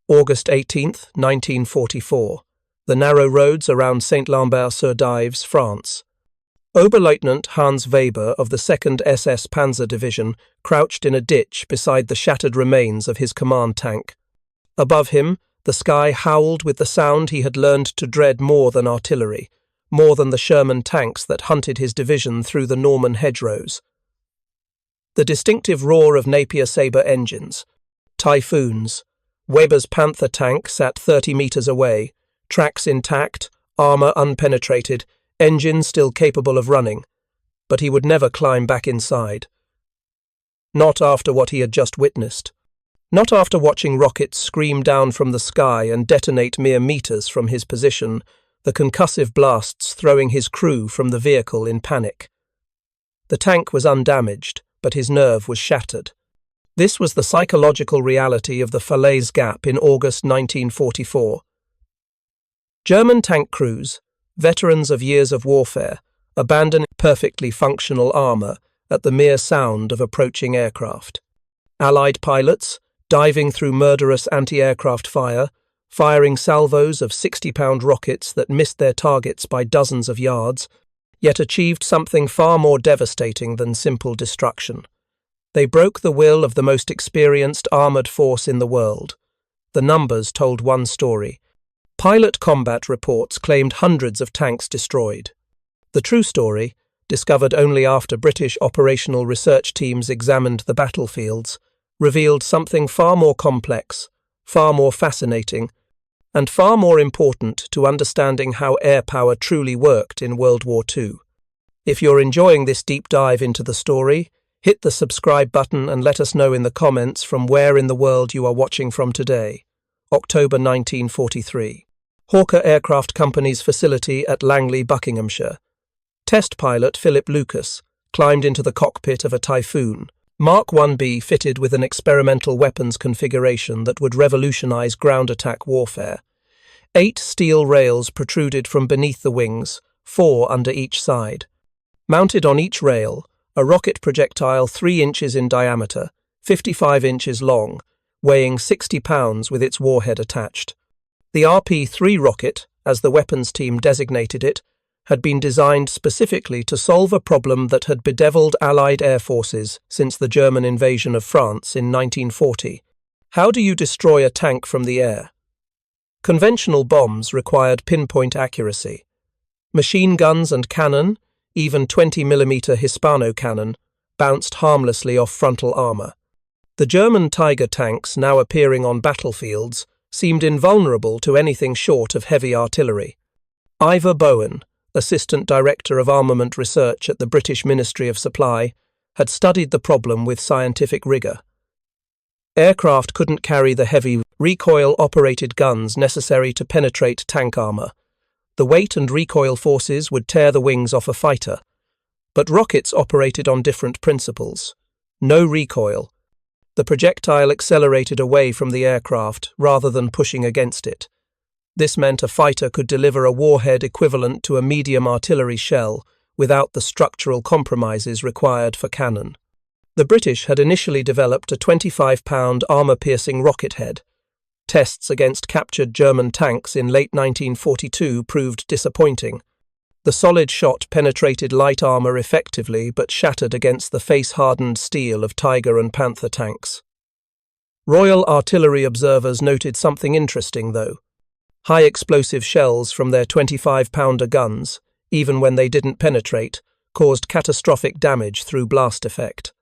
August 18, 1944. The narrow roads around Saint-Lambert-sur-Dives, France. Oberleutnant Hans Weber of the 2nd SS Panzer Division crouched in a ditch beside the shattered remains of his command tank. Above him, the sky howled with the sound he had learned to dread more than artillery, more than the Sherman tanks that hunted his division through the Norman hedgerows. The distinctive roar of Napier Sabre engines. Typhoons. Weber's Panther tank sat 30 meters away, tracks intact, armor unpenetrated, engine still capable of running, but he would never climb back inside. Not after what he had just witnessed. Not after watching rockets scream down from the sky and detonate mere meters from his position, the concussive blasts throwing his crew from the vehicle in panic. The tank was undamaged, but his nerve was shattered. This was the psychological reality of the Falaise Gap in August 1944. German tank crews, veterans of years of warfare, abandoned perfectly functional armor at the mere sound of approaching aircraft. Allied pilots, diving through murderous anti-aircraft fire, firing salvos of 60-pound rockets that missed their targets by dozens of yards, yet achieved something far more devastating than simple destruction. They broke the will of the most experienced armoured force in the world. The numbers told one story. Pilot combat reports claimed hundreds of tanks destroyed. The true story, discovered only after British operational research teams examined the battlefields, revealed something far more complex, far more fascinating, and far more important to understanding how air power truly worked in World War II. If you're enjoying this deep dive into the story, hit the subscribe button and let us know in the comments from where in the world you are watching from today. October 1943. Hawker Aircraft Company's facility at Langley, Buckinghamshire. Test pilot Philip Lucas climbed into the cockpit of a Typhoon, Mark 1B fitted with an experimental weapons configuration that would revolutionize ground attack warfare. 8 steel rails protruded from beneath the wings, 4 under each side. Mounted on each rail, a rocket projectile 3 inches in diameter, 55 inches long, weighing 60 pounds with its warhead attached. The RP-3 rocket, as the weapons team designated it, had been designed specifically to solve a problem that had bedeviled Allied air forces since the German invasion of France in 1940. How do you destroy a tank from the air? Conventional bombs required pinpoint accuracy. Machine guns and cannon, even 20mm Hispano cannon, bounced harmlessly off frontal armor. The German Tiger tanks now appearing on battlefields seemed invulnerable to anything short of heavy artillery. Ivor Bowen, Assistant Director of Armament Research at the British Ministry of Supply, had studied the problem with scientific rigour. Aircraft couldn't carry the heavy, recoil-operated guns necessary to penetrate tank armour. The weight and recoil forces would tear the wings off a fighter. But rockets operated on different principles. No recoil. The projectile accelerated away from the aircraft rather than pushing against it. This meant a fighter could deliver a warhead equivalent to a medium artillery shell without the structural compromises required for cannon. The British had initially developed a 25-pound armour-piercing rocket head. Tests against captured German tanks in late 1942 proved disappointing. The solid shot penetrated light armour effectively but shattered against the face-hardened steel of Tiger and Panther tanks. Royal Artillery observers noted something interesting, though. High explosive shells from their 25-pounder guns, even when they didn't penetrate, caused catastrophic damage through blast effect.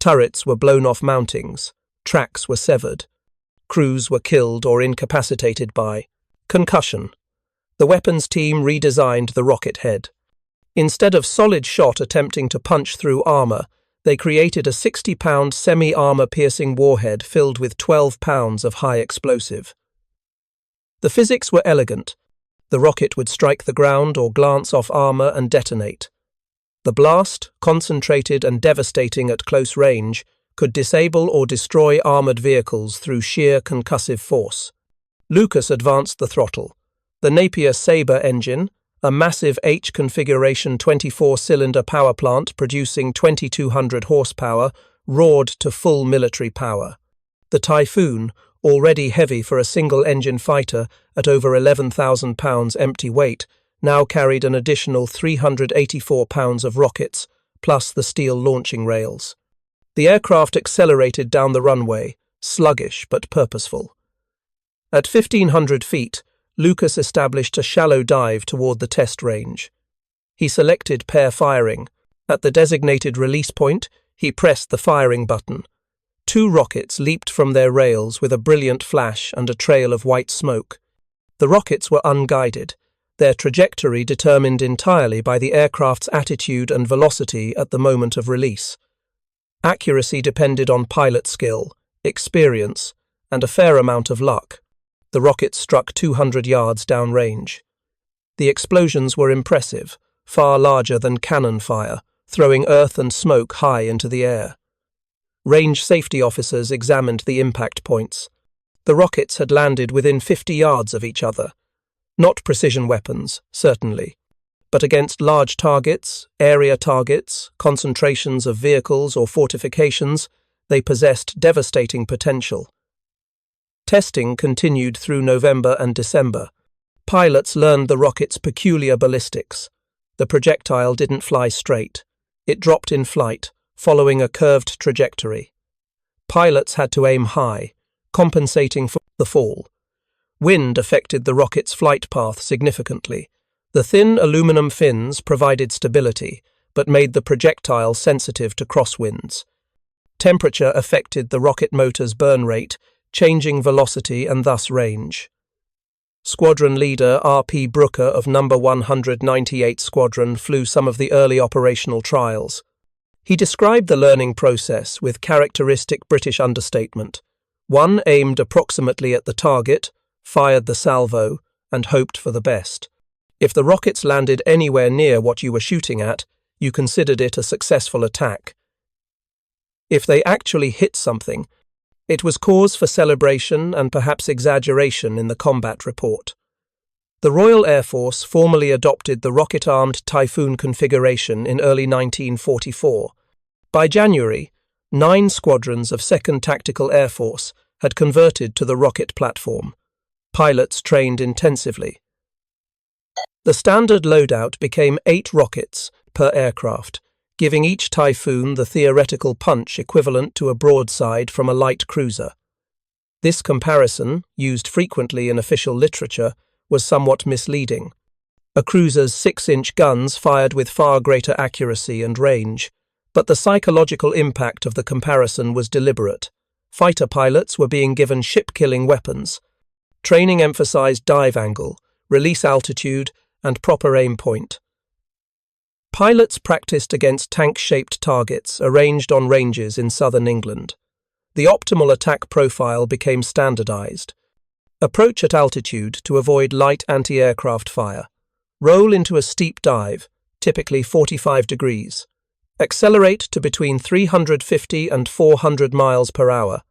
Turrets were blown off mountings, tracks were severed, crews were killed or incapacitated by concussion. The weapons team redesigned the rocket head. Instead of solid shot attempting to punch through armour, they created a 60-pound semi-armour-piercing warhead filled with 12 pounds of high explosive. The physics were elegant. The rocket would strike the ground or glance off armour and detonate. The blast, concentrated and devastating at close range, could disable or destroy armoured vehicles through sheer concussive force. Lucas advanced the throttle. The Napier Sabre engine, a massive H-configuration 24-cylinder power plant producing 2,200 horsepower, roared to full military power. The Typhoon, already heavy for a single-engine fighter at over 11,000 pounds empty weight, now carried an additional 384 pounds of rockets, plus the steel launching rails. The aircraft accelerated down the runway, sluggish but purposeful. At 1,500 feet, Lucas established a shallow dive toward the test range. He selected pair firing. At the designated release point, he pressed the firing button. 2 rockets leaped from their rails with a brilliant flash and a trail of white smoke. The rockets were unguided, their trajectory determined entirely by the aircraft's attitude and velocity at the moment of release. Accuracy depended on pilot skill, experience, and a fair amount of luck. The rockets struck 200 yards downrange. The explosions were impressive, far larger than cannon fire, throwing earth and smoke high into the air. Range safety officers examined the impact points. The rockets had landed within 50 yards of each other. Not precision weapons, certainly, but against large targets, area targets, concentrations of vehicles or fortifications, they possessed devastating potential. Testing continued through November and December. Pilots learned the rocket's peculiar ballistics. The projectile didn't fly straight. It dropped in flight, following a curved trajectory. Pilots had to aim high, compensating for the fall. Wind affected the rocket's flight path significantly. The thin aluminum fins provided stability, but made the projectile sensitive to crosswinds. Temperature affected the rocket motor's burn rate, changing velocity and thus range. Squadron leader R.P. Brooker of No. 198 Squadron flew some of the early operational trials. He described the learning process with characteristic British understatement. One aimed approximately at the target, fired the salvo, and hoped for the best. If the rockets landed anywhere near what you were shooting at, you considered it a successful attack. If they actually hit something, it was cause for celebration and perhaps exaggeration in the combat report. The Royal Air Force formally adopted the rocket-armed Typhoon configuration in early 1944. By January, 9 squadrons of 2nd Tactical Air Force had converted to the rocket platform. Pilots trained intensively. The standard loadout became 8 rockets per aircraft, giving each Typhoon the theoretical punch equivalent to a broadside from a light cruiser. This comparison, used frequently in official literature, was somewhat misleading. A cruiser's 6-inch guns fired with far greater accuracy and range, but the psychological impact of the comparison was deliberate. Fighter pilots were being given ship-killing weapons. Training emphasized dive angle, release altitude, and proper aim point. Pilots practiced against tank-shaped targets arranged on ranges in southern England. The optimal attack profile became standardized. Approach at altitude to avoid light anti-aircraft fire. Roll into a steep dive, typically 45 degrees. Accelerate to between 350 and 400 miles per hour.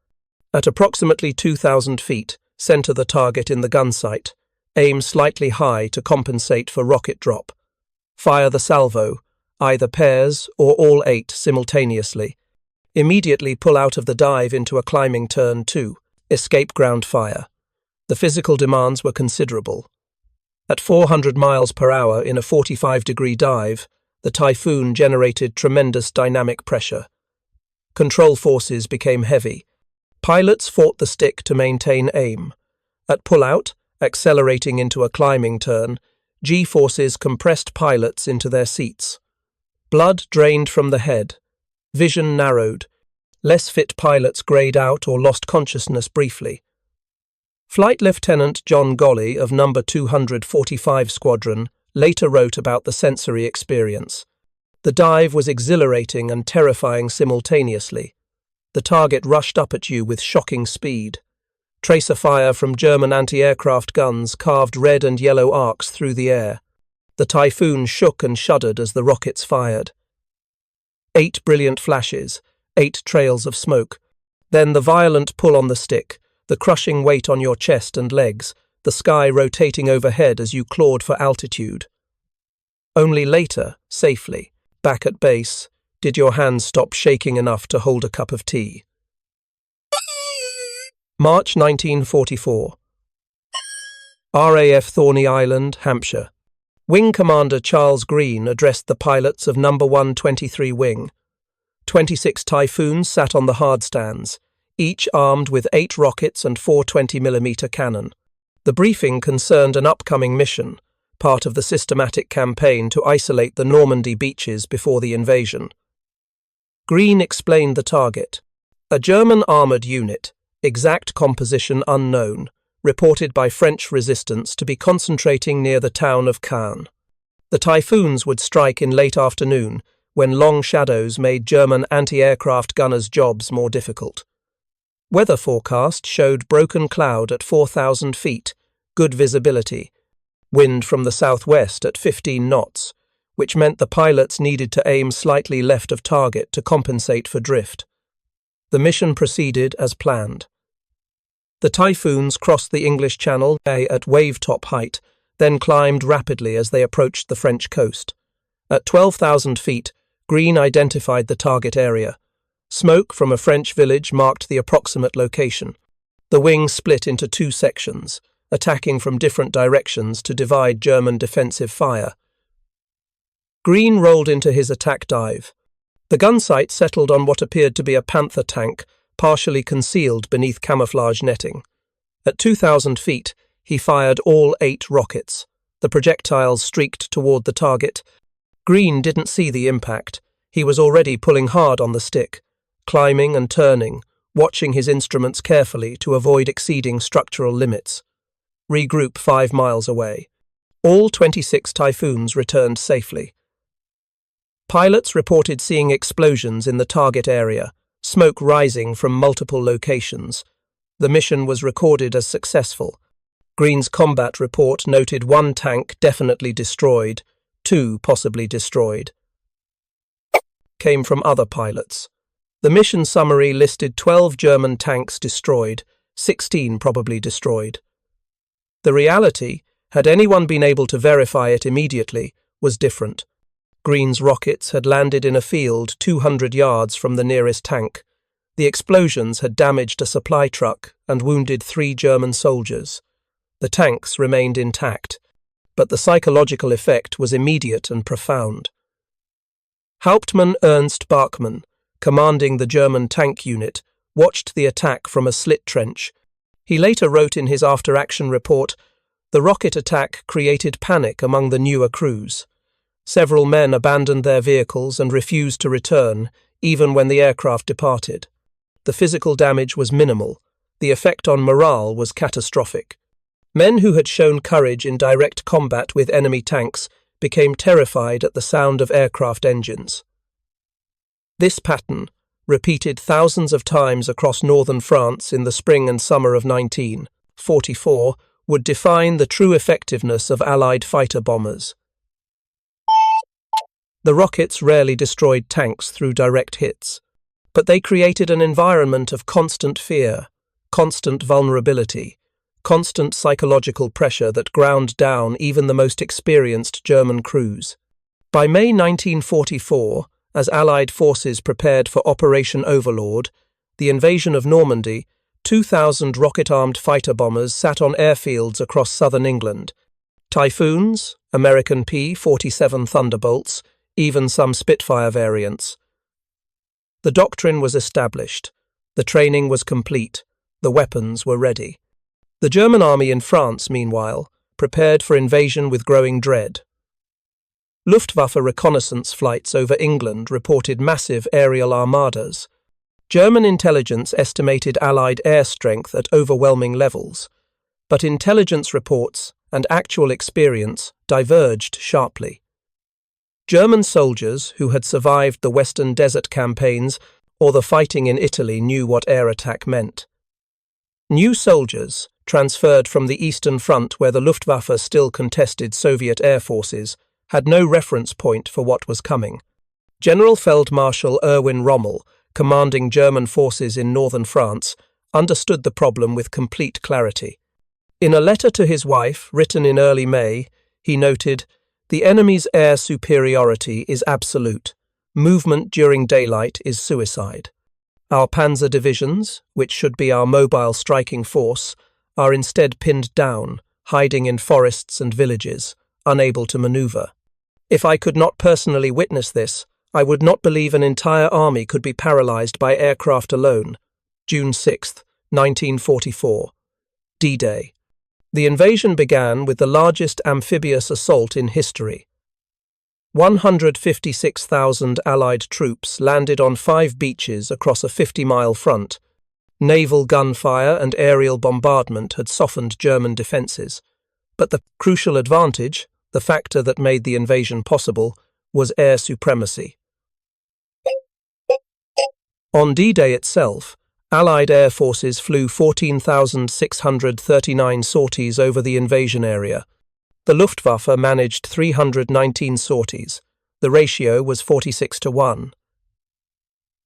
At approximately 2,000 feet, center the target in the gun sight. Aim slightly high to compensate for rocket drop. Fire the salvo, either pairs or all 8 simultaneously. Immediately pull out of the dive into a climbing turn 2. Escape ground fire. The physical demands were considerable. At 400 miles per hour in a 45-degree dive, the Typhoon generated tremendous dynamic pressure. Control forces became heavy. Pilots fought the stick to maintain aim. At pull-out, accelerating into a climbing turn, G-forces compressed pilots into their seats. Blood drained from the head. Vision narrowed. Less fit pilots grayed out or lost consciousness briefly. Flight Lieutenant John Golly of No. 245 Squadron later wrote about the sensory experience. The dive was exhilarating and terrifying simultaneously. The target rushed up at you with shocking speed. Tracer fire from German anti-aircraft guns carved red and yellow arcs through the air. The Typhoon shook and shuddered as the rockets fired. 8 brilliant flashes, 8 trails of smoke. Then the violent pull on the stick, the crushing weight on your chest and legs, the sky rotating overhead as you clawed for altitude. Only later, safely, back at base, did your hands stop shaking enough to hold a cup of tea. March 1944. RAF Thorney Island, Hampshire. Wing Commander Charles Green addressed the pilots of No. 123 Wing. 26 Typhoons sat on the hardstands, each armed with 8 rockets and 4 20mm cannon. The briefing concerned an upcoming mission, part of the systematic campaign to isolate the Normandy beaches before the invasion. Green explained the target. A German armoured unit, exact composition unknown, reported by French resistance to be concentrating near the town of Caen. The Typhoons would strike in late afternoon, when long shadows made German anti-aircraft gunners' jobs more difficult. Weather forecast showed broken cloud at 4,000 feet, good visibility, wind from the southwest at 15 knots, which meant the pilots needed to aim slightly left of target to compensate for drift. The mission proceeded as planned. The Typhoons crossed the English Channel at wave-top height, then climbed rapidly as they approached the French coast. At 12,000 feet, Green identified the target area. Smoke from a French village marked the approximate location. The wing split into 2 sections, attacking from different directions to divide German defensive fire. Green rolled into his attack dive. The gun sight settled on what appeared to be a Panther tank, partially concealed beneath camouflage netting. At 2,000 feet, he fired all 8 rockets. The projectiles streaked toward the target. Green didn't see the impact. He was already pulling hard on the stick, climbing and turning, watching his instruments carefully to avoid exceeding structural limits. Regroup 5 miles away. All 26 Typhoons returned safely. Pilots reported seeing explosions in the target area, smoke rising from multiple locations. The mission was recorded as successful. Green's combat report noted 1 tank definitely destroyed, 2 possibly destroyed. Came from other pilots. The mission summary listed 12 German tanks destroyed, 16 probably destroyed. The reality, had anyone been able to verify it immediately, was different. Green's rockets had landed in a field 200 yards from the nearest tank. The explosions had damaged a supply truck and wounded 3 German soldiers. The tanks remained intact, but the psychological effect was immediate and profound. Hauptmann Ernst Bachmann, commanding the German tank unit, watched the attack from a slit trench. He later wrote in his after-action report, "The rocket attack created panic among the newer crews. Several men abandoned their vehicles and refused to return, even when the aircraft departed. The physical damage was minimal. The effect on morale was catastrophic. Men who had shown courage in direct combat with enemy tanks became terrified at the sound of aircraft engines." This pattern, repeated thousands of times across northern France in the spring and summer of 1944, would define the true effectiveness of Allied fighter bombers. The rockets rarely destroyed tanks through direct hits, but they created an environment of constant fear, constant vulnerability, constant psychological pressure that ground down even the most experienced German crews. By May 1944, as Allied forces prepared for Operation Overlord, the invasion of Normandy, 2,000 rocket-armed fighter bombers sat on airfields across southern England. Typhoons, American P-47 Thunderbolts, even some Spitfire variants. The doctrine was established. The training was complete. The weapons were ready. The German army in France, meanwhile, prepared for invasion with growing dread. Luftwaffe reconnaissance flights over England reported massive aerial armadas. German intelligence estimated Allied air strength at overwhelming levels, but intelligence reports and actual experience diverged sharply. German soldiers who had survived the Western Desert campaigns or the fighting in Italy knew what air attack meant. New soldiers, transferred from the Eastern Front where the Luftwaffe still contested Soviet air forces, had no reference point for what was coming. General Feldmarschall Erwin Rommel, commanding German forces in northern France, understood the problem with complete clarity. In a letter to his wife, written in early May, he noted, "The enemy's air superiority is absolute. Movement during daylight is suicide." Our Panzer divisions, which should be our mobile striking force, are instead pinned down, hiding in forests and villages, unable to maneuver. If I could not personally witness this, I would not believe an entire army could be paralyzed by aircraft alone. June 6, 1944. D-Day. The invasion began with the largest amphibious assault in history. 156,000 Allied troops landed on 5 beaches across a 50-mile front. Naval gunfire and aerial bombardment had softened German defences, but the crucial advantage, the factor that made the invasion possible, was air supremacy. On D-Day itself, Allied air forces flew 14,639 sorties over the invasion area. The Luftwaffe managed 319 sorties. The ratio was 46-1.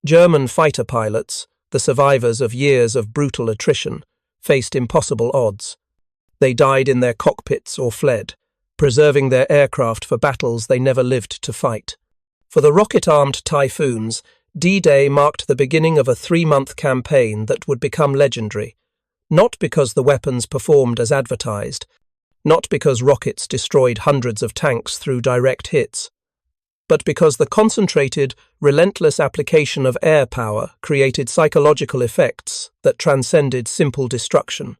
German fighter pilots, the survivors of years of brutal attrition, faced impossible odds. They died in their cockpits or fled, preserving their aircraft for battles they never lived to fight. For the rocket-armed Typhoons, D-Day marked the beginning of a 3-month campaign that would become legendary, not because the weapons performed as advertised, not because rockets destroyed hundreds of tanks through direct hits, but because the concentrated, relentless application of air power created psychological effects that transcended simple destruction.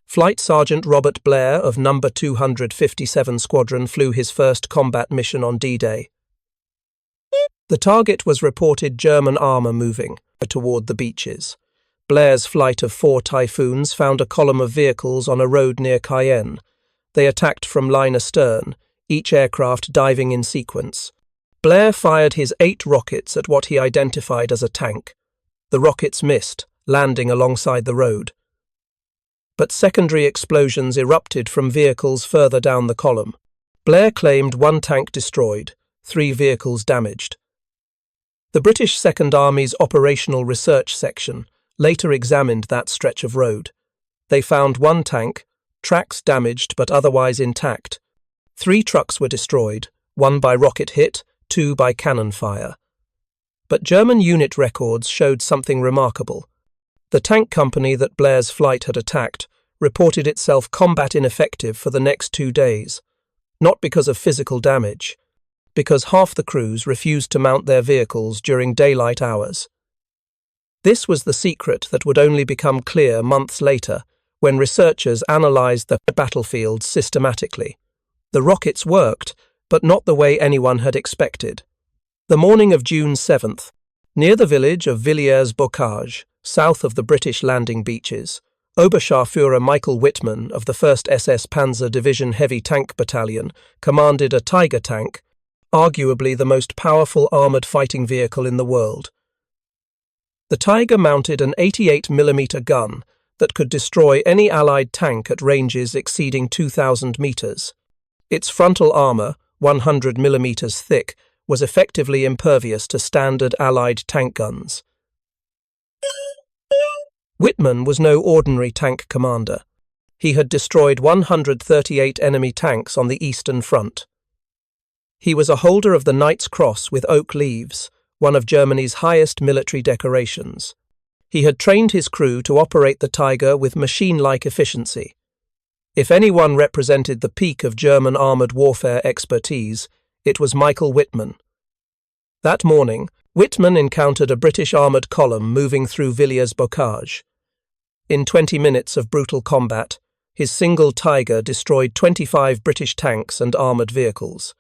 Flight Sergeant Robert Blair of No. 257 Squadron flew his first combat mission on D-Day. The target was reported German armour moving toward the beaches. Blair's flight of 4 Typhoons found a column of vehicles on a road near Cayenne. They attacked from line astern, each aircraft diving in sequence. Blair fired his 8 rockets at what he identified as a tank. The rockets missed, landing alongside the road. But secondary explosions erupted from vehicles further down the column. Blair claimed 1 tank destroyed, 3 vehicles damaged. The British Second Army's Operational Research Section later examined that stretch of road. They found 1 tank, tracks damaged but otherwise intact. 3 trucks were destroyed, 1 by rocket hit, 2 by cannon fire. But German unit records showed something remarkable. The tank company that Blair's flight had attacked reported itself combat ineffective for the next 2 days, not because of physical damage, because half the crews refused to mount their vehicles during daylight hours. This was the secret that would only become clear months later when researchers analysed the battlefield systematically. The rockets worked, but not the way anyone had expected. The morning of June 7th, near the village of Villiers-Bocage, south of the British landing beaches, Oberscharführer Michael Wittmann of the 1st SS Panzer Division Heavy Tank Battalion commanded a Tiger tank, arguably the most powerful armoured fighting vehicle in the world. The Tiger mounted an 88mm gun that could destroy any Allied tank at ranges exceeding 2,000 metres. Its frontal armour, 100mm thick, was effectively impervious to standard Allied tank guns. Wittmann was no ordinary tank commander. He had destroyed 138 enemy tanks on the Eastern Front. He was a holder of the Knight's Cross with oak leaves, one of Germany's highest military decorations. He had trained his crew to operate the Tiger with machine-like efficiency. If anyone represented the peak of German armoured warfare expertise, it was Michael Wittmann. That morning, Wittmann encountered a British armoured column moving through Villiers-Bocage. In 20 minutes of brutal combat, his single Tiger destroyed 25 British tanks and armoured vehicles.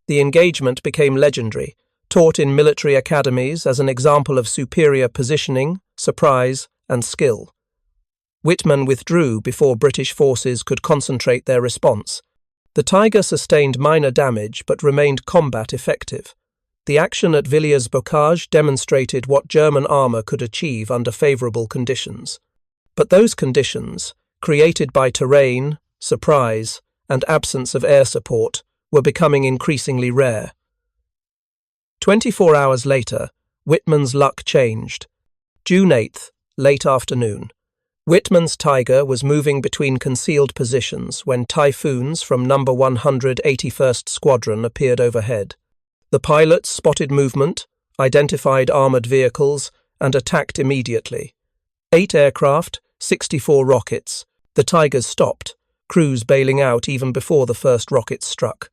The engagement became legendary, taught in military academies as an example of superior positioning, surprise, and skill. Wittmann withdrew before British forces could concentrate their response. The Tiger sustained minor damage but remained combat effective. The action at Villiers-Bocage demonstrated what German armour could achieve under favourable conditions. But those conditions, created by terrain, surprise, and absence of air support, were becoming increasingly rare. 24 hours later, Wittmann's luck changed. June 8th, late afternoon. Wittmann's Tiger was moving between concealed positions when Typhoons from No. 181st Squadron appeared overhead. The pilots spotted movement, identified armoured vehicles, and attacked immediately. 8 aircraft, 64 rockets. The Tigers stopped, crews bailing out even before the first rockets struck.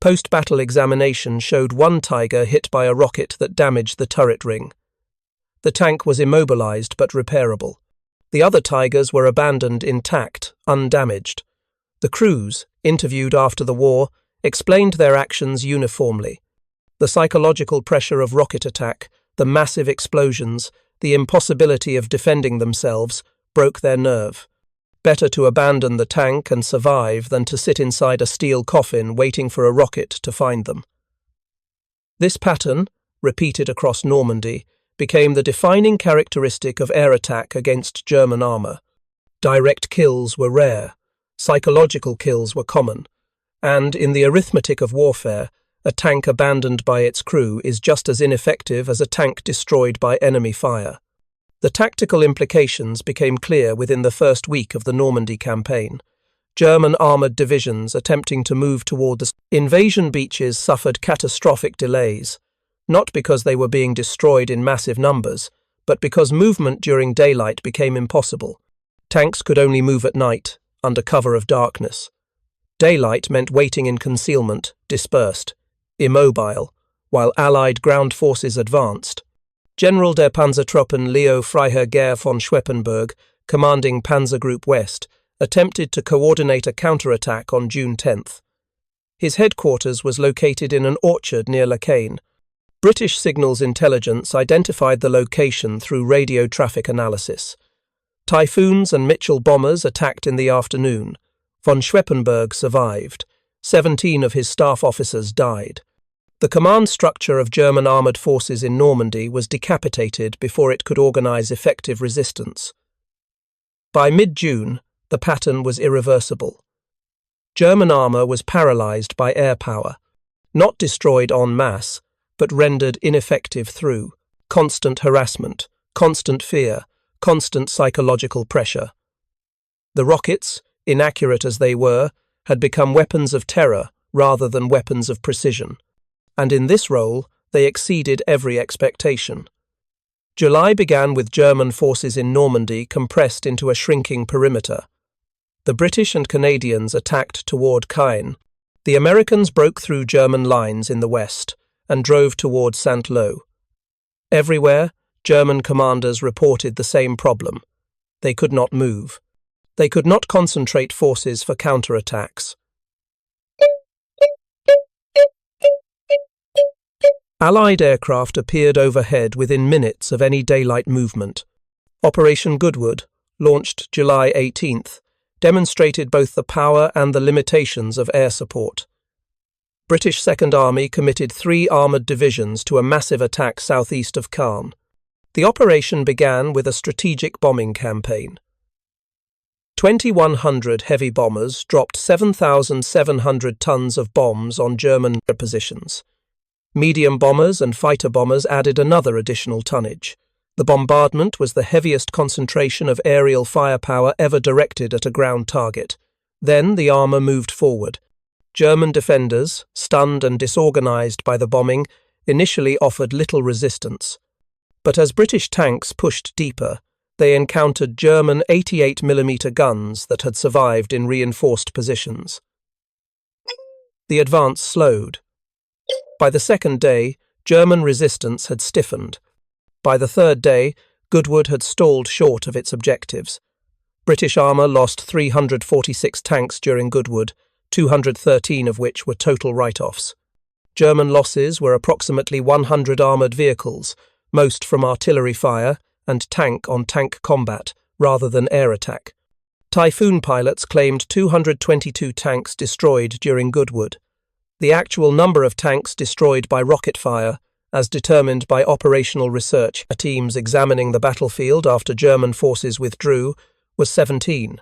Post-battle examination showed one Tiger hit by a rocket that damaged the turret ring. The tank was immobilized but repairable. The other Tigers were abandoned intact, undamaged. The crews, interviewed after the war, explained their actions uniformly. The psychological pressure of rocket attack, the massive explosions, the impossibility of defending themselves, broke their nerve. Better to abandon the tank and survive than to sit inside a steel coffin waiting for a rocket to find them. This pattern, repeated across Normandy, became the defining characteristic of air attack against German armour. Direct kills were rare, psychological kills were common, and in the arithmetic of warfare, a tank abandoned by its crew is just as ineffective as a tank destroyed by enemy fire. The tactical implications became clear within the first week of the Normandy campaign. German armoured divisions attempting to move toward the invasion beaches suffered catastrophic delays, not because they were being destroyed in massive numbers, but because movement during daylight became impossible. Tanks could only move at night, under cover of darkness. Daylight meant waiting in concealment, dispersed, immobile, while Allied ground forces advanced. General der Panzertruppen Leo Freiherr von Schweppenberg, commanding Panzer Group West, attempted to coordinate a counterattack on June 10th. His headquarters was located in an orchard near Lacaine. British signals intelligence identified the location through radio traffic analysis. Typhoons and Mitchell bombers attacked in the afternoon. Von Schweppenberg survived. 17 of his staff officers died. The command structure of German armoured forces in Normandy was decapitated before it could organise effective resistance. By mid-June, the pattern was irreversible. German armour was paralysed by air power, not destroyed en masse, but rendered ineffective through constant harassment, constant fear, constant psychological pressure. The rockets, inaccurate as they were, had become weapons of terror rather than weapons of precision, and in this role they exceeded every expectation. July began with German forces in Normandy compressed into a shrinking perimeter. The British and Canadians attacked toward Caen. The Americans broke through German lines in the west and drove toward Saint-Lô. Everywhere, German commanders reported the same problem. They could not move. They could not concentrate forces for counterattacks. Allied aircraft appeared overhead within minutes of any daylight movement. Operation Goodwood, launched July 18th, demonstrated both the power and the limitations of air support. British Second Army committed 3 armoured divisions to a massive attack southeast of Caen. The operation began with a strategic bombing campaign. 2,100 heavy bombers dropped 7,700 tons of bombs on German positions. Medium bombers and fighter bombers added another additional tonnage. The bombardment was the heaviest concentration of aerial firepower ever directed at a ground target. Then the armour moved forward. German defenders, stunned and disorganised by the bombing, initially offered little resistance. But as British tanks pushed deeper, they encountered German 88mm guns that had survived in reinforced positions. The advance slowed. By the second day, German resistance had stiffened. By the third day, Goodwood had stalled short of its objectives. British armour lost 346 tanks during Goodwood, 213 of which were total write-offs. German losses were approximately 100 armoured vehicles, most from artillery fire and tank-on-tank combat rather than air attack. Typhoon pilots claimed 222 tanks destroyed during Goodwood. The actual number of tanks destroyed by rocket fire, as determined by operational research teams examining the battlefield after German forces withdrew, was 17.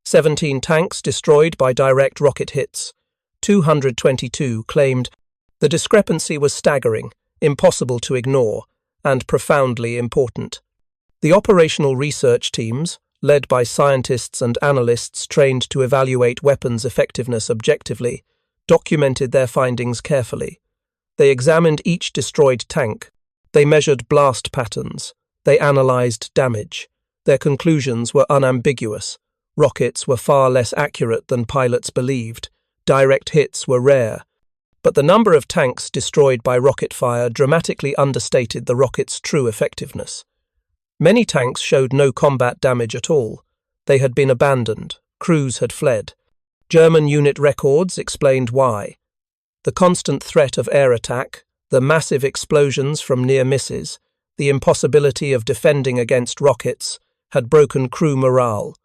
17 tanks destroyed by direct rocket hits. 222 claimed. The discrepancy was staggering, impossible to ignore, and profoundly important. The operational research teams, led by scientists and analysts trained to evaluate weapons effectiveness objectively, documented their findings carefully. They examined each destroyed tank. They measured blast patterns. They analysed damage. Their conclusions were unambiguous. Rockets were far less accurate than pilots believed. Direct hits were rare. But the number of tanks destroyed by rocket fire dramatically understated the rocket's true effectiveness. Many tanks showed no combat damage at all. They had been abandoned. Crews had fled. German unit records explained why. The constant threat of air attack, the massive explosions from near misses, the impossibility of defending against rockets had broken crew morale.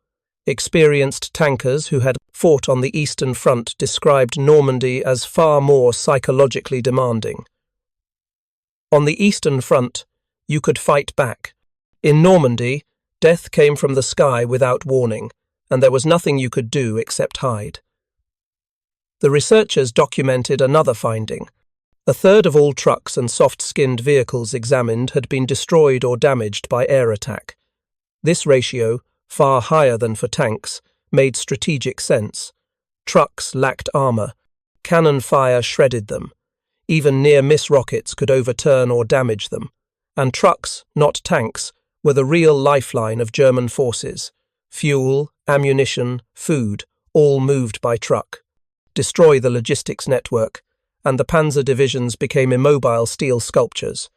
Experienced tankers who had fought on the Eastern Front described Normandy as far more psychologically demanding. On the Eastern Front, you could fight back. In Normandy, death came from the sky without warning, and there was nothing you could do except hide. The researchers documented another finding. A third of all trucks and soft-skinned vehicles examined had been destroyed or damaged by air attack. This ratio, far higher than for tanks, made strategic sense. Trucks lacked armour. Cannon fire shredded them. Even near-miss rockets could overturn or damage them. And trucks, not tanks, were the real lifeline of German forces. Fuel, ammunition, food, all moved by truck. Destroy the logistics network, and the Panzer divisions became immobile steel sculptures.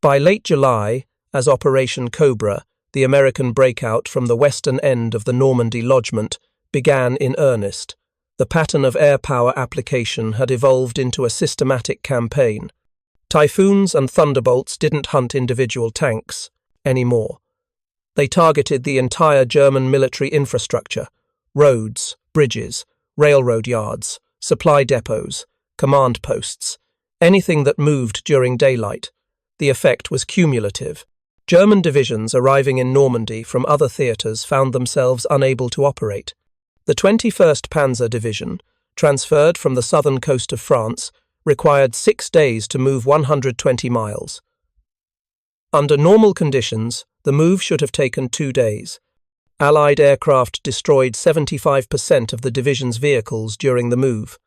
By late July, as Operation Cobra, the American breakout from the western end of the Normandy lodgment, began in earnest. The pattern of air power application had evolved into a systematic campaign. Typhoons and Thunderbolts didn't hunt individual tanks anymore. They targeted the entire German military infrastructure: roads, bridges, railroad yards, supply depots, command posts, anything that moved during daylight. The effect was cumulative. German divisions arriving in Normandy from other theatres found themselves unable to operate. The 21st Panzer Division, transferred from the southern coast of France, required 6 days to move 120 miles. Under normal conditions, the move should have taken 2 days. Allied aircraft destroyed 75% of the division's vehicles during the move.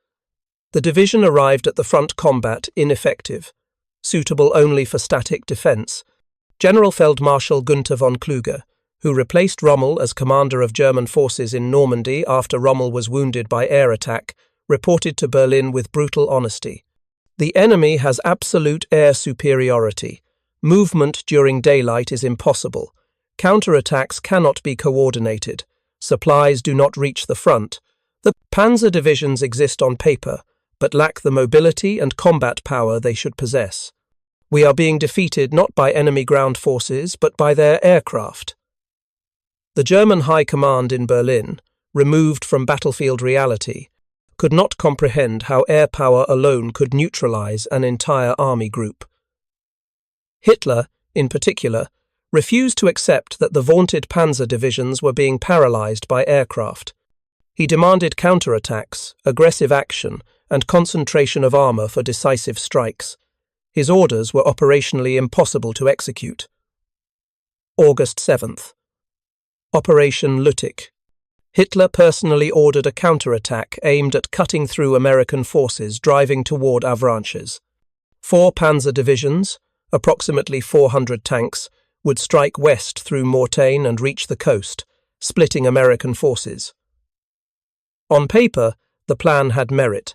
The division arrived at the front combat ineffective, suitable only for static defence. General Feldmarschall Günther von Kluge, who replaced Rommel as commander of German forces in Normandy after Rommel was wounded by air attack, reported to Berlin with brutal honesty. "The enemy has absolute air superiority. Movement during daylight is impossible. Counterattacks cannot be coordinated. Supplies do not reach the front. The Panzer divisions exist on paper, but lack the mobility and combat power they should possess. We are being defeated not by enemy ground forces, but by their aircraft." The German High Command in Berlin, removed from battlefield reality, could not comprehend how air power alone could neutralize an entire army group. Hitler, in particular, refused to accept that the vaunted Panzer divisions were being paralyzed by aircraft. He demanded counterattacks, aggressive action, and concentration of armor for decisive strikes. His orders were operationally impossible to execute. August 7th. Operation Lüttich. Hitler personally ordered a counterattack aimed at cutting through American forces driving toward Avranches. 4 Panzer divisions, approximately 400 tanks, would strike west through Mortain and reach the coast, splitting American forces. On paper, the plan had merit.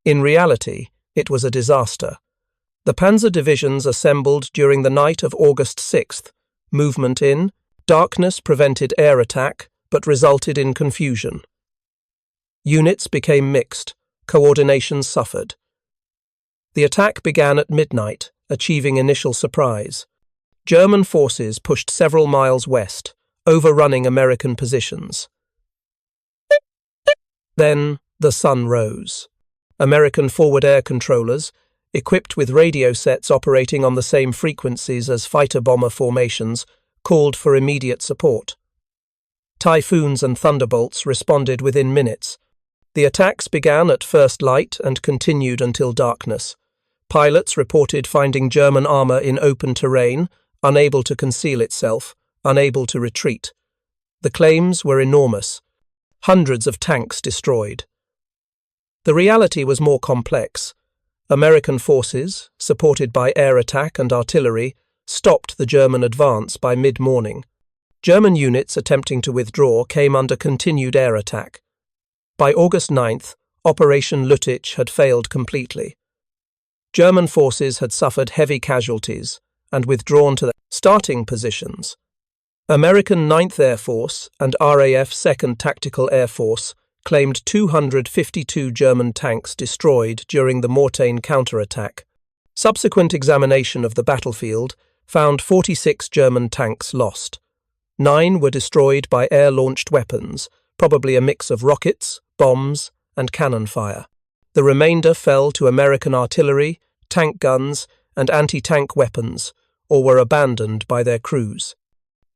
In reality, it was a disaster. The Panzer divisions assembled during the night of August 6th. Movement in, darkness prevented air attack, but resulted in confusion. Units became mixed, coordination suffered. The attack began at midnight, achieving initial surprise. German forces pushed several miles west, overrunning American positions. Then the sun rose. American forward air controllers, equipped with radio sets operating on the same frequencies as fighter-bomber formations, called for immediate support. Typhoons and Thunderbolts responded within minutes. The attacks began at first light and continued until darkness. Pilots reported finding German armor in open terrain, unable to conceal itself, unable to retreat. The claims were enormous. Hundreds of tanks destroyed. The reality was more complex. American forces, supported by air attack and artillery, stopped the German advance by mid-morning. German units attempting to withdraw came under continued air attack. By August 9th, Operation Lüttich had failed completely. German forces had suffered heavy casualties and withdrawn to their starting positions. American 9th Air Force and RAF 2nd Tactical Air Force claimed 252 German tanks destroyed during the Mortain counterattack. Subsequent examination of the battlefield found 46 German tanks lost. 9 were destroyed by air-launched weapons, probably a mix of rockets, bombs, and cannon fire. The remainder fell to American artillery, tank guns, and anti-tank weapons, or were abandoned by their crews.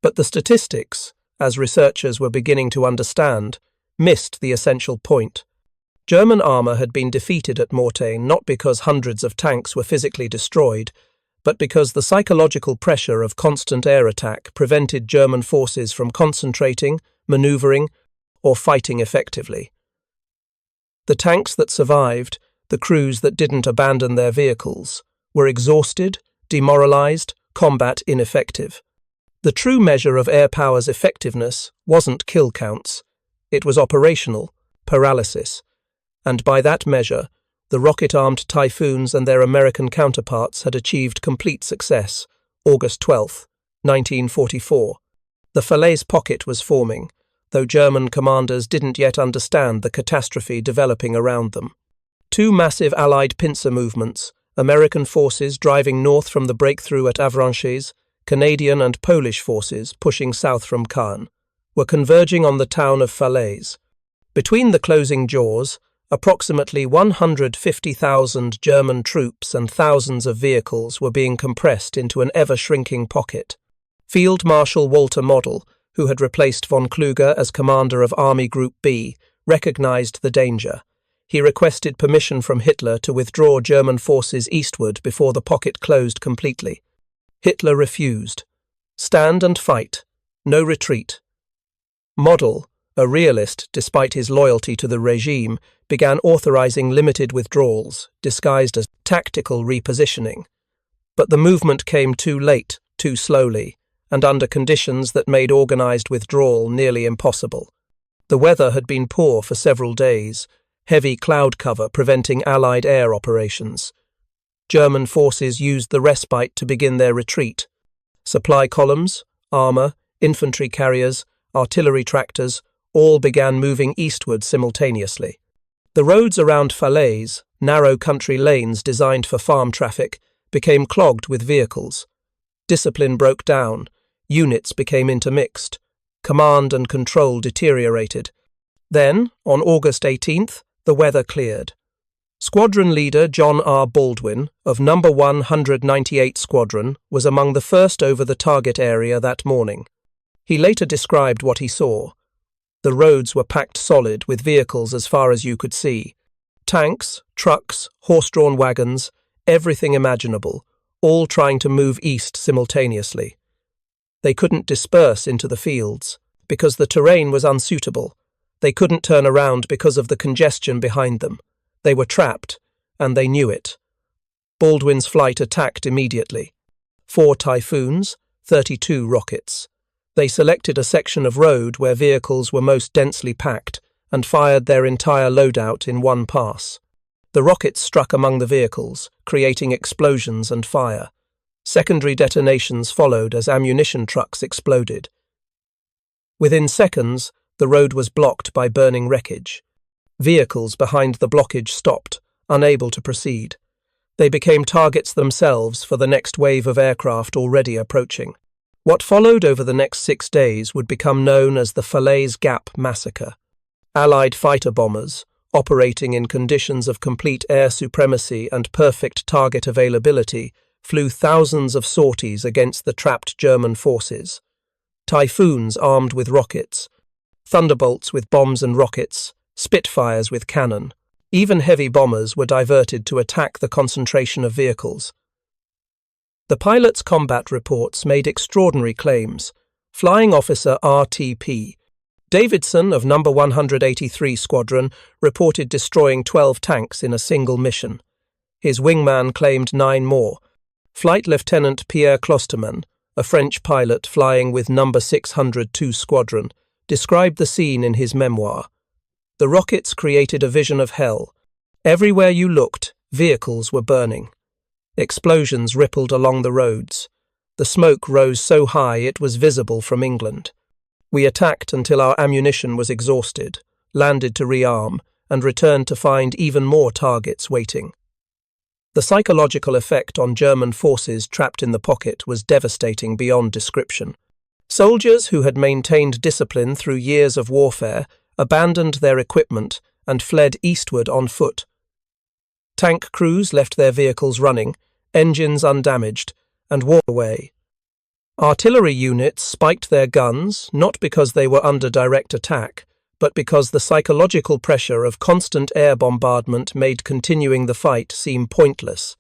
But the statistics, as researchers were beginning to understand, missed the essential point. German armour had been defeated at Mortain not because hundreds of tanks were physically destroyed, but because the psychological pressure of constant air attack prevented German forces from concentrating, manoeuvring, or fighting effectively. The tanks that survived, the crews that didn't abandon their vehicles, were exhausted, demoralized, combat ineffective. The true measure of air power's effectiveness wasn't kill counts. It was operational paralysis, and by that measure, the rocket-armed Typhoons and their American counterparts had achieved complete success. August 12, 1944. The Falaise pocket was forming, though German commanders didn't yet understand the catastrophe developing around them. 2 massive Allied pincer movements, American forces driving north from the breakthrough at Avranches, Canadian and Polish forces pushing south from Caen, were converging on the town of Falaise. Between the closing jaws, approximately 150,000 German troops and thousands of vehicles were being compressed into an ever-shrinking pocket. Field Marshal Walter Model, who had replaced von Kluge as commander of Army Group B, recognized the danger. He requested permission from Hitler to withdraw German forces eastward before the pocket closed completely. Hitler refused. Stand and fight. No retreat. Model, a realist despite his loyalty to the regime, began authorizing limited withdrawals, disguised as tactical repositioning. But the movement came too late, too slowly, and under conditions that made organized withdrawal nearly impossible. The weather had been poor for several days, heavy cloud cover preventing Allied air operations. German forces used the respite to begin their retreat. Supply columns, armor, infantry carriers, artillery tractors, all began moving eastward simultaneously. The roads around Falaise, narrow country lanes designed for farm traffic, became clogged with vehicles. Discipline broke down, units became intermixed, command and control deteriorated. Then, on August 18th, the weather cleared. Squadron leader John R. Baldwin of No. 198 Squadron was among the first over the target area that morning. He later described what he saw. The roads were packed solid with vehicles as far as you could see. Tanks, trucks, horse-drawn wagons, everything imaginable, all trying to move east simultaneously. They couldn't disperse into the fields because the terrain was unsuitable. They couldn't turn around because of the congestion behind them. They were trapped, and they knew it. Baldwin's flight attacked immediately. 4 Typhoons, 32 rockets. They selected a section of road where vehicles were most densely packed and fired their entire loadout in one pass. The rockets struck among the vehicles, creating explosions and fire. Secondary detonations followed as ammunition trucks exploded. Within seconds, the road was blocked by burning wreckage. Vehicles behind the blockage stopped, unable to proceed. They became targets themselves for the next wave of aircraft already approaching. What followed over the next 6 days would become known as the Falaise Gap Massacre. Allied fighter bombers, operating in conditions of complete air supremacy and perfect target availability, flew thousands of sorties against the trapped German forces. Typhoons armed with rockets, Thunderbolts with bombs and rockets, Spitfires with cannon. Even heavy bombers were diverted to attack the concentration of vehicles. The pilots' combat reports made extraordinary claims. Flying Officer RTP Davidson of No. 183 Squadron reported destroying 12 tanks in a single mission. His wingman claimed 9 more. Flight Lieutenant Pierre Closterman, a French pilot flying with No. 602 Squadron, described the scene in his memoir. The rockets created a vision of hell. Everywhere you looked, vehicles were burning. Explosions rippled along the roads. The smoke rose so high it was visible from England. We attacked until our ammunition was exhausted, landed to rearm, and returned to find even more targets waiting. The psychological effect on German forces trapped in the pocket was devastating beyond description. Soldiers who had maintained discipline through years of warfare abandoned their equipment and fled eastward on foot. Tank crews left their vehicles running, engines undamaged, and walked away. Artillery units spiked their guns, not because they were under direct attack, but because the psychological pressure of constant air bombardment made continuing the fight seem pointless.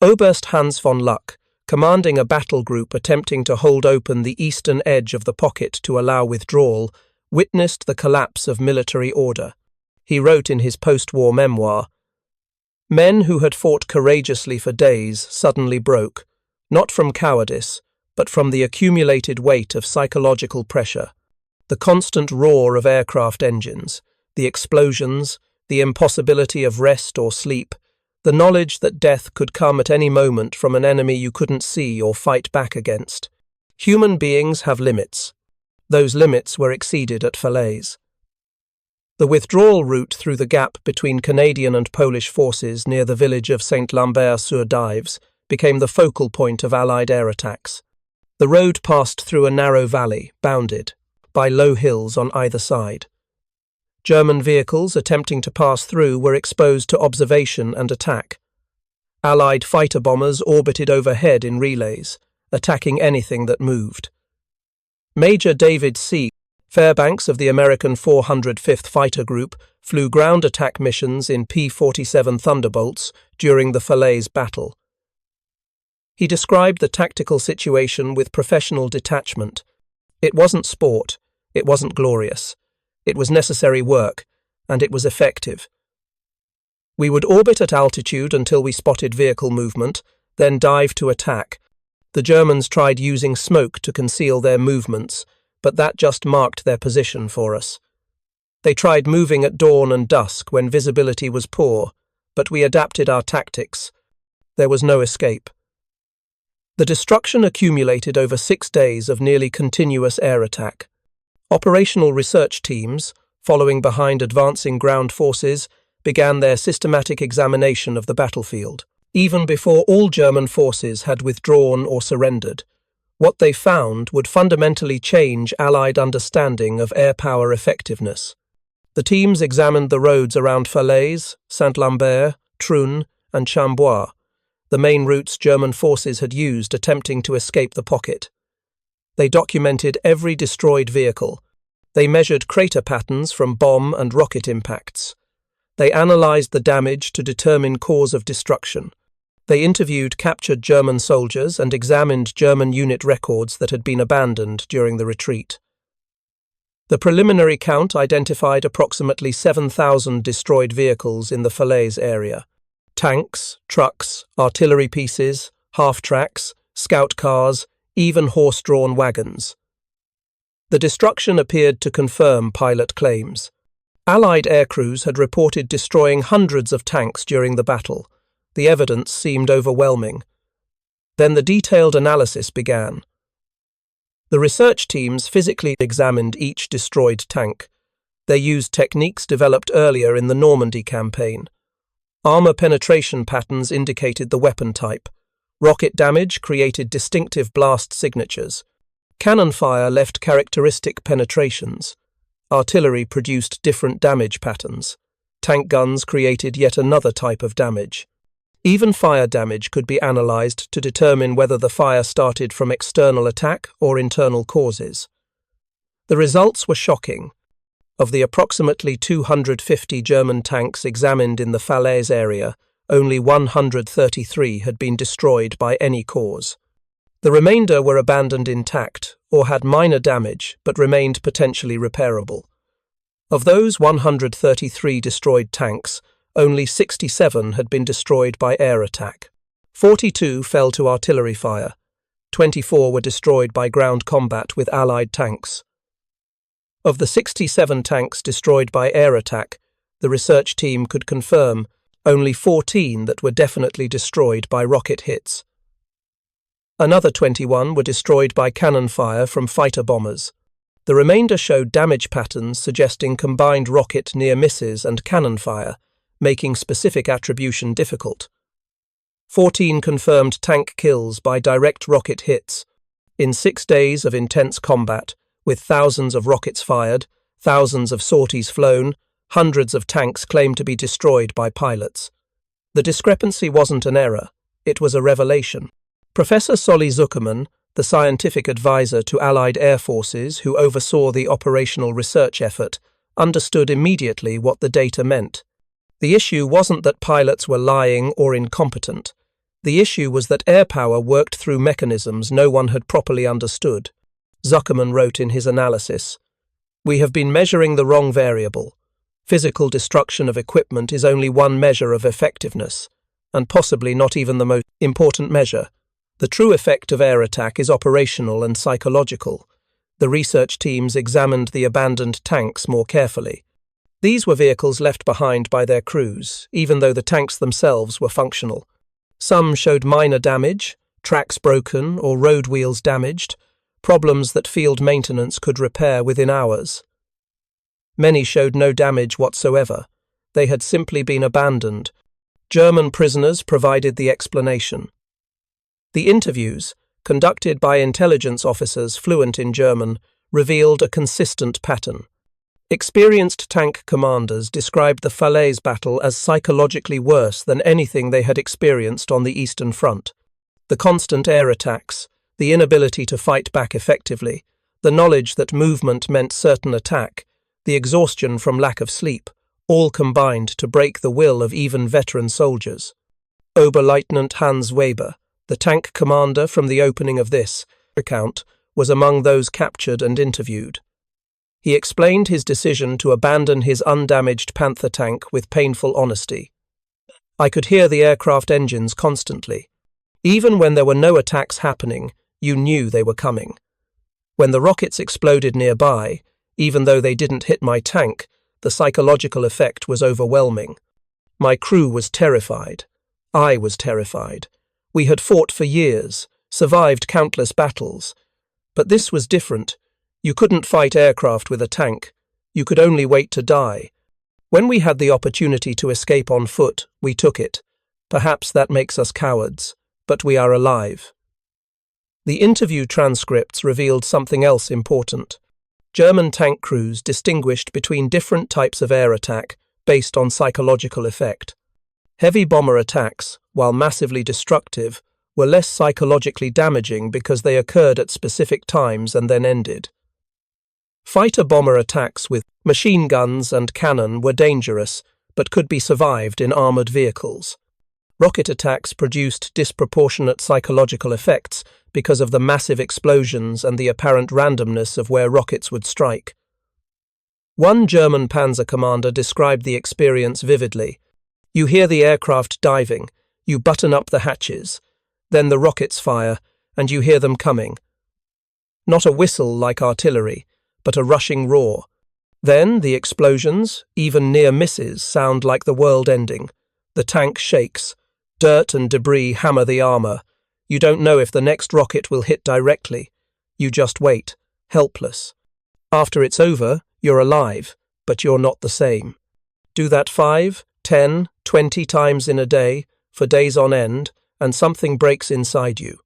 Oberst Hans von Luck, commanding a battle group attempting to hold open the eastern edge of the pocket to allow withdrawal, witnessed the collapse of military order. He wrote in his post-war memoir, "Men who had fought courageously for days suddenly broke, not from cowardice, but from the accumulated weight of psychological pressure. The constant roar of aircraft engines, the explosions, the impossibility of rest or sleep, the knowledge that death could come at any moment from an enemy you couldn't see or fight back against. Human beings have limits. Those limits were exceeded at Falaise." The withdrawal route through the gap between Canadian and Polish forces near the village of Saint-Lambert-sur-Dives became the focal point of Allied air attacks. The road passed through a narrow valley, bounded by low hills on either side. German vehicles attempting to pass through were exposed to observation and attack. Allied fighter bombers orbited overhead in relays, attacking anything that moved. Major David C. Fairbanks of the American 405th Fighter Group flew ground attack missions in P-47 Thunderbolts during the Falaise battle. He described the tactical situation with professional detachment. It wasn't sport, it wasn't glorious. It was necessary work, and it was effective. We would orbit at altitude until we spotted vehicle movement, then dive to attack. The Germans tried using smoke to conceal their movements, but that just marked their position for us. They tried moving at dawn and dusk when visibility was poor, but we adapted our tactics. There was no escape. The destruction accumulated over 6 days of nearly continuous air attack. Operational research teams, following behind advancing ground forces, began their systematic examination of the battlefield. Even before all German forces had withdrawn or surrendered, what they found would fundamentally change Allied understanding of air power effectiveness. The teams examined the roads around Falaise, Saint-Lambert, Trun, and Chambois, the main routes German forces had used attempting to escape the pocket. They documented every destroyed vehicle. They measured crater patterns from bomb and rocket impacts. They analyzed the damage to determine cause of destruction. They interviewed captured German soldiers and examined German unit records that had been abandoned during the retreat. The preliminary count identified approximately 7,000 destroyed vehicles in the Falaise area. Tanks, trucks, artillery pieces, half-tracks, scout cars, even horse-drawn wagons. The destruction appeared to confirm pilot claims. Allied aircrews had reported destroying hundreds of tanks during the battle. The evidence seemed overwhelming. Then the detailed analysis began. The research teams physically examined each destroyed tank. They used techniques developed earlier in the Normandy campaign. Armor penetration patterns indicated the weapon type. Rocket damage created distinctive blast signatures. Cannon fire left characteristic penetrations. Artillery produced different damage patterns. Tank guns created yet another type of damage. Even fire damage could be analyzed to determine whether the fire started from external attack or internal causes. The results were shocking. Of the approximately 250 German tanks examined in the Falaise area, only 133 had been destroyed by any cause. The remainder were abandoned intact or had minor damage but remained potentially repairable. Of those 133 destroyed tanks, only 67 had been destroyed by air attack. 42 fell to artillery fire. 24 were destroyed by ground combat with Allied tanks. Of the 67 tanks destroyed by air attack, the research team could confirm only 14 that were definitely destroyed by rocket hits. Another 21 were destroyed by cannon fire from fighter bombers. The remainder showed damage patterns suggesting combined rocket near misses and cannon fire, making specific attribution difficult. 14 confirmed tank kills by direct rocket hits. In 6 days of intense combat, with thousands of rockets fired, thousands of sorties flown, hundreds of tanks claimed to be destroyed by pilots. The discrepancy wasn't an error, it was a revelation. Professor Solly Zuckerman, the scientific advisor to Allied air forces who oversaw the operational research effort, understood immediately what the data meant. The issue wasn't that pilots were lying or incompetent. The issue was that air power worked through mechanisms no one had properly understood. Zuckerman wrote in his analysis, "We have been measuring the wrong variable. Physical destruction of equipment is only one measure of effectiveness, and possibly not even the most important measure. The true effect of air attack is operational and psychological." The research teams examined the abandoned tanks more carefully. These were vehicles left behind by their crews, even though the tanks themselves were functional. Some showed minor damage, tracks broken or road wheels damaged, problems that field maintenance could repair within hours. Many showed no damage whatsoever. They had simply been abandoned. German prisoners provided the explanation. The interviews, conducted by intelligence officers fluent in German, revealed a consistent pattern. Experienced tank commanders described the Falaise battle as psychologically worse than anything they had experienced on the Eastern Front. The constant air attacks, the inability to fight back effectively, the knowledge that movement meant certain attack, the exhaustion from lack of sleep, all combined to break the will of even veteran soldiers. Oberleutnant Hans Weber, the tank commander from the opening of this account, was among those captured and interviewed. He explained his decision to abandon his undamaged Panther tank with painful honesty. "I could hear the aircraft engines constantly. Even when there were no attacks happening, you knew they were coming. When the rockets exploded nearby, even though they didn't hit my tank, the psychological effect was overwhelming. My crew was terrified. I was terrified. We had fought for years, survived countless battles. But this was different. You couldn't fight aircraft with a tank. You could only wait to die. When we had the opportunity to escape on foot, we took it. Perhaps that makes us cowards, but we are alive." The interview transcripts revealed something else important. German tank crews distinguished between different types of air attack based on psychological effect. Heavy bomber attacks, while massively destructive, were less psychologically damaging because they occurred at specific times and then ended. Fighter-bomber attacks with machine guns and cannon were dangerous, but could be survived in armoured vehicles. Rocket attacks produced disproportionate psychological effects because of the massive explosions and the apparent randomness of where rockets would strike. One German Panzer commander described the experience vividly. "You hear the aircraft diving, you button up the hatches, then the rockets fire, and you hear them coming. Not a whistle like artillery, but a rushing roar. Then the explosions, even near misses, sound like the world ending. The tank shakes. Dirt and debris hammer the armour. You don't know if the next rocket will hit directly. You just wait, helpless. After it's over, you're alive, but you're not the same. Do that 5, 10, 20 times in a day, for days on end, and something breaks inside you."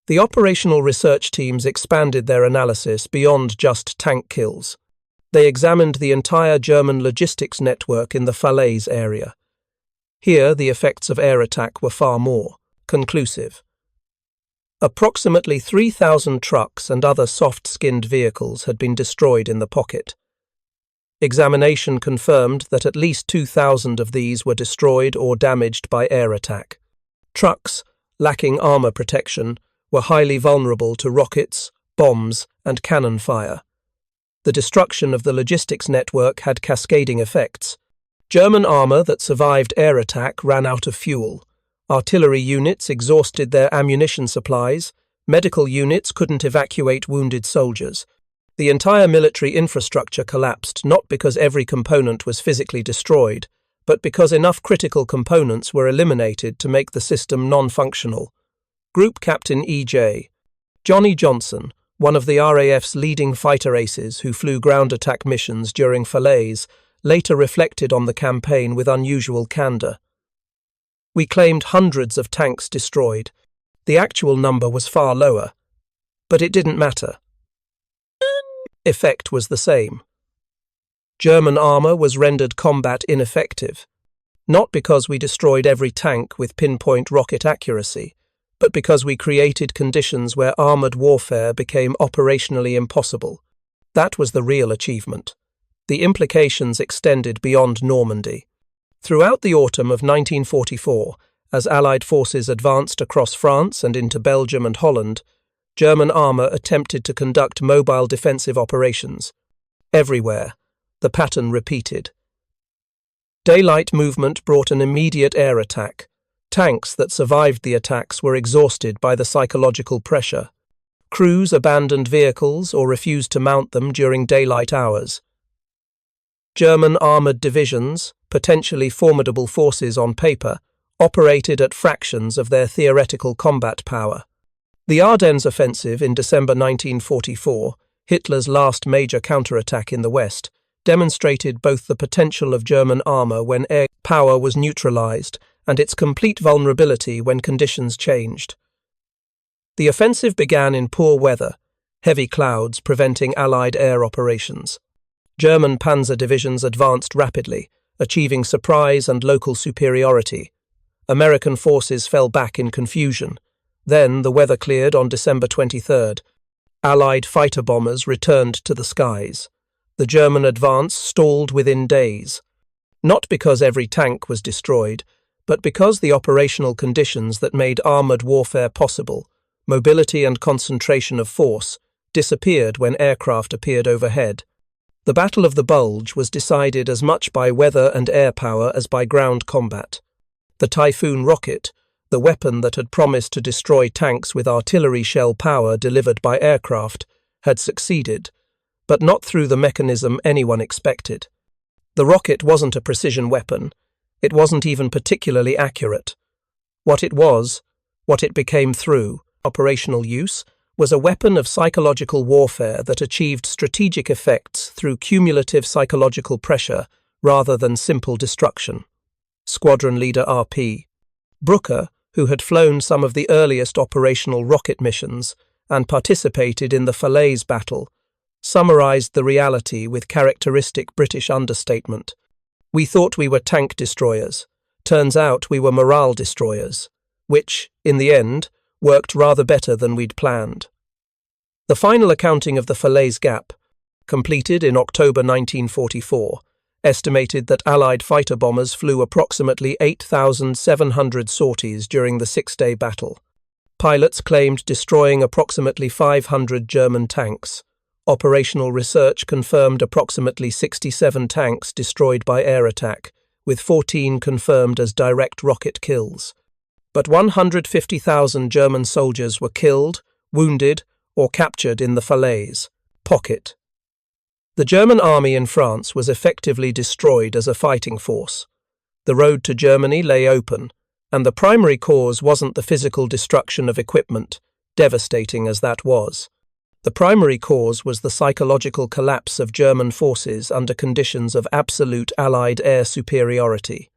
The operational research teams expanded their analysis beyond just tank kills. They examined the entire German logistics network in the Falaise area. Here, the effects of air attack were far more conclusive. Approximately 3,000 trucks and other soft-skinned vehicles had been destroyed in the pocket. Examination confirmed that at least 2,000 of these were destroyed or damaged by air attack. Trucks, lacking armour protection, were highly vulnerable to rockets, bombs, and cannon fire. The destruction of the logistics network had cascading effects. German armour that survived air attack ran out of fuel. Artillery units exhausted their ammunition supplies, medical units couldn't evacuate wounded soldiers. The entire military infrastructure collapsed not because every component was physically destroyed, but because enough critical components were eliminated to make the system non-functional. Group Captain E.J. Johnny Johnson, one of the RAF's leading fighter aces who flew ground attack missions during Falaise, later reflected on the campaign with unusual candor. "We claimed hundreds of tanks destroyed. The actual number was far lower. But it didn't matter. Effect was the same. German armor was rendered combat ineffective, not because we destroyed every tank with pinpoint rocket accuracy, but because we created conditions where armored warfare became operationally impossible. That was the real achievement. The implications extended beyond Normandy. Throughout the autumn of 1944, as Allied forces advanced across France and into Belgium and Holland, German armor attempted to conduct mobile defensive operations. Everywhere, the pattern repeated. Daylight movement brought an immediate air attack. Tanks that survived the attacks were exhausted by the psychological pressure. Crews abandoned vehicles or refused to mount them during daylight hours. German armoured divisions, potentially formidable forces on paper, operated at fractions of their theoretical combat power. The Ardennes offensive in December 1944, Hitler's last major counterattack in the West, demonstrated both the potential of German armour when air power was neutralised and its complete vulnerability when conditions changed. The offensive began in poor weather, heavy clouds preventing Allied air operations. German Panzer divisions advanced rapidly, achieving surprise and local superiority. American forces fell back in confusion. Then the weather cleared on December 23rd. Allied fighter bombers returned to the skies. The German advance stalled within days, not because every tank was destroyed, but because the operational conditions that made armoured warfare possible, mobility and concentration of force, disappeared when aircraft appeared overhead. The Battle of the Bulge was decided as much by weather and air power as by ground combat. The Typhoon rocket, the weapon that had promised to destroy tanks with artillery shell power delivered by aircraft, had succeeded, but not through the mechanism anyone expected. The rocket wasn't a precision weapon. It wasn't even particularly accurate. What it became through operational use, was a weapon of psychological warfare that achieved strategic effects through cumulative psychological pressure rather than simple destruction. Squadron Leader RP. Brooker, who had flown some of the earliest operational rocket missions and participated in the Falaise battle, summarized the reality with characteristic British understatement. "We thought we were tank destroyers. Turns out we were morale destroyers," which, in the end, worked rather better than we'd planned. The final accounting of the Falaise Gap, completed in October 1944, estimated that Allied fighter bombers flew approximately 8,700 sorties during the six-day battle. Pilots claimed destroying approximately 500 German tanks. Operational research confirmed approximately 67 tanks destroyed by air attack, with 14 confirmed as direct rocket kills. But 150,000 German soldiers were killed, wounded, or captured in the Falaise pocket. The German army in France was effectively destroyed as a fighting force. The road to Germany lay open, and the primary cause wasn't the physical destruction of equipment, devastating as that was. The primary cause was the psychological collapse of German forces under conditions of absolute Allied air superiority.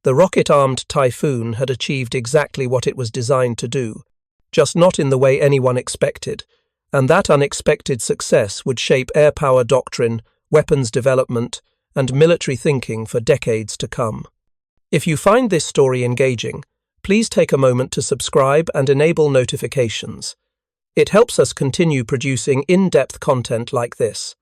The rocket-armed Typhoon had achieved exactly what it was designed to do, just not in the way anyone expected, and that unexpected success would shape air power doctrine, weapons development, and military thinking for decades to come. If you find this story engaging, please take a moment to subscribe and enable notifications. It helps us continue producing in-depth content like this.